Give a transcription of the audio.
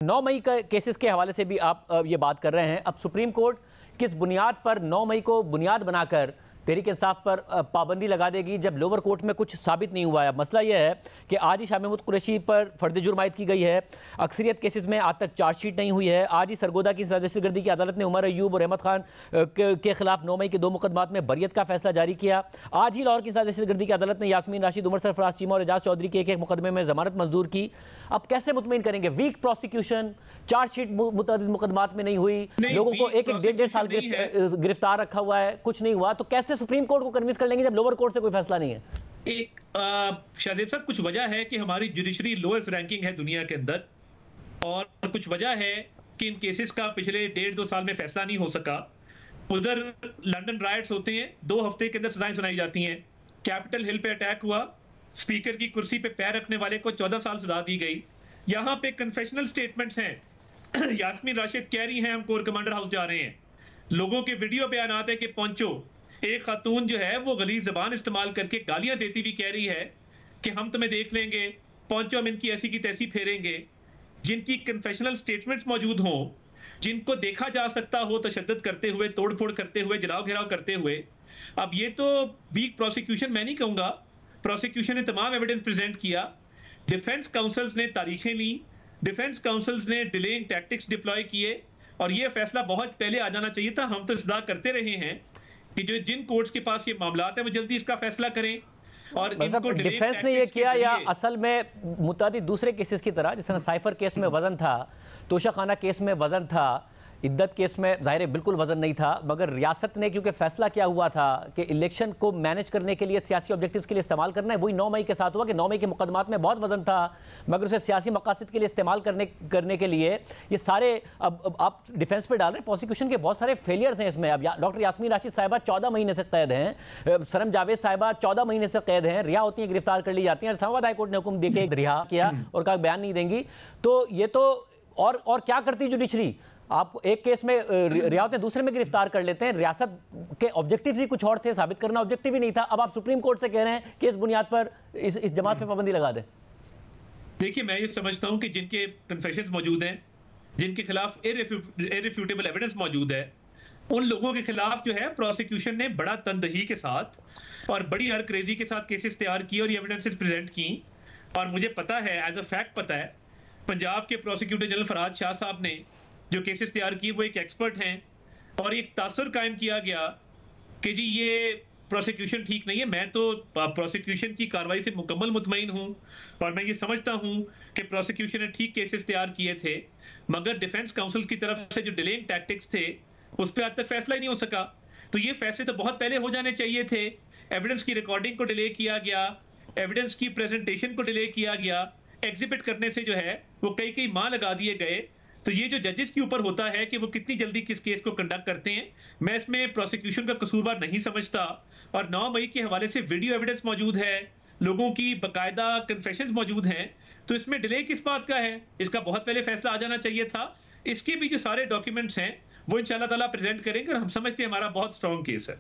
9 मई का केसेस के हवाले से भी आप ये बात कर रहे हैं। अब सुप्रीम कोर्ट किस बुनियाद पर 9 मई को बुनियाद बनाकर तहरीक इंसाफ पर पाबंदी लगा देगी, जब लोअर कोर्ट में कुछ साबित नहीं हुआ है। मसला यह है कि आज ही शाह महमूद कुरैशी पर फर्द जुर्म आयद की गई है। अक्सरियत केसेस में आज तक चार्जशीट नहीं हुई है। आज ही सरगोदा की दहशतगर्दी की अदालत ने उमर अयूब और अहमद खान के खिलाफ 9 मई के 2 मुकदमात में बरियत का फैसला जारी किया। आज ही लाहौर की दहशतगर्दी की अदालत ने यास्मीन राशिद, उमर सरफराज चीमा और एजाज चौधरी के एक मुकदमे में जमानत मंजूर की। अब कैसे मुतमईन करेंगे? वीक प्रोसिक्यूशन, चार्जशीट मुतअद्दिद मुकदमात में नहीं हुई, लोगों को एक डेढ़ साल गिरफ्तार रखा हुआ है, कुछ नहीं हुआ, तो कैसे सुप्रीम कोर्ट को कन्विंस कर लेंगे जब लोअर कोर्ट से कोई फैसला नहीं है? शाहजेब साहब, कुछ वजह है कि हमारी जुडिशरी लोएस्ट रैंकिंग है दुनिया के अंदर, और कुछ वजह है कि इन केसेस का पिछले 1.5-2 साल में फैसला नहीं हो सका। उधर लंदन राइट्स होते हैं, 2 हफ्ते के अंदर सजाएं सुनाई जाती हैं। कैपिटल हिल पे अटैक हुआ, स्पीकर की कुर्सी पे पैर रखने वाले को 14 साल सजा दी गई। यहाँ पे कन्फेशनल स्टेटमेंट्स हैं। यास्मीन राशिद कह रही हैं हम कोर कमांडर हाउस जा रहे हैं। लोगों के वीडियो बयान आते हैं कि पहुंचो। एक खातून जो है वो गलीज ज़बान इस्तेमाल करके गालियां देती हुई कह रही है कि हम तुम्हें देख लेंगे, पहुंचो, हम इनकी ऐसी की तैसी फेरेंगे। जिनकी कन्फेशनल स्टेटमेंट्स मौजूद हों, जिनको देखा जा सकता हो तशद्दुद करते हुए, तोड़फोड़ करते हुए, जलाओ घेराव करते हुए। अब ये तो वीक प्रोसिक्यूशन मैं नहीं कहूँगा। प्रोसिक्यूशन ने तमाम एविडेंस प्रेजेंट किया, डिफेंस काउंसिल्स ने तारीखें ली, डिफेंस काउंसिल्स ने डिलेइंग टैक्टिक्स डिप्लॉय किए, और ये फैसला बहुत पहले आ जाना चाहिए था। हम तो सदा करते रहे हैं कि जो जिन कोर्ट्स के पास ये मामला है वो जल्दी इसका फैसला करें। और मतलब डिफेंस ने ये किया या असल में मुतादिद दूसरे केसेस की तरह, जिस तरह साइफर केस में वजन था, तोशा खाना केस में वजन था, इद्दत केस में ज़ाहिर है बिल्कुल वजन नहीं था, मगर रियासत ने क्योंकि फैसला किया हुआ था कि इलेक्शन को मैनेज करने के लिए सियासी ऑब्जेक्टिव्स के लिए इस्तेमाल करना है, वही 9 मई के साथ हुआ कि 9 मई के मुकदमात में बहुत वजन था, मगर उसे सियासी मकासद के लिए इस्तेमाल करने के लिए ये सारे अब आप डिफेंस पे डाल रहे हैं। प्रोसिक्यूशन के बहुत सारे फेलियर्स हैं इसमें। अब डॉक्टर यास्मीन राशिद साहिबा 14 महीने से कैद हैं, सरम जावेद साहिबा 14 महीने से कैद हैं, रिहा होती हैं, गिरफ्तार कर ली जाती हैं। इस्लामाबाद हाईकोर्ट ने हुक्म देके रिहा किया और कहा बयान नहीं देंगी। तो ये तो और क्या करती जुडिशरी? आप एक केस में रिहा होते हैं, दूसरे में गिरफ्तार कर लेते हैं। रियासत के ऑब्जेक्टिव्स ही कुछ और थे, साबित करना ऑब्जेक्टिव ही नहीं था। अब आप सुप्रीम कोर्ट से कह रहे हैं कि इस बुनियाद पर इस जमात पे पाबंदी लगा दें। देखिए, मैं ये समझता हूं कि जिनके कन्फेशंस मौजूद हैं, जिनके खिलाफ इररिफ्यूटेबल एविडेंस मौजूद है, उन लोगों के खिलाफ जो है प्रोसिक्यूशन ने बड़ा तनदही के साथ और बड़ी हरक्रेजी के साथ केसेस तैयार किए और ये एविडेंसेस प्रेजेंट की। और मुझे पता है, एज अ फैक्ट पता है, पंजाब के प्रोसिक्यूटर जनरल फराज शाह साहब ने जो केसेस तैयार किए वो एक एक्सपर्ट हैं, और एक तासुर कायम किया गया कि जी ये प्रोसिक्यूशन ठीक नहीं है। मैं तो प्रोसिक्यूशन की कार्रवाई से मुकम्मल मुतमईन हूं, और मैं ये समझता हूं कि प्रोसिक्यूशन ने ठीक केसेस तैयार किए थे, मगर डिफेंस काउंसिल की तरफ से जो डिलेइंग टैक्टिक्स थे उस पर आज तक फैसला ही नहीं हो सका। तो ये फैसले तो बहुत पहले हो जाने चाहिए थे। एविडेंस की रिकॉर्डिंग को डिले किया गया, एविडेंस की प्रेजेंटेशन को डिले किया गया, एग्जिबिट करने से जो है वो कई माह लगा दिए गए। तो ये जो जजेस के ऊपर होता है कि वो कितनी जल्दी किस केस को कंडक्ट करते हैं, मैं इसमें प्रोसिक्यूशन का कसूरवार नहीं समझता। और 9 मई के हवाले से वीडियो एविडेंस मौजूद है, लोगों की बाकायदा कन्फेशंस मौजूद हैं, तो इसमें डिले किस बात का है? इसका बहुत पहले फैसला आ जाना चाहिए था। इसके भी जो सारे डॉक्यूमेंट्स हैं वो इंशाल्लाह ताला प्रेजेंट करेंगे, और हम समझते हैं हमारा बहुत स्ट्रॉन्ग केस है।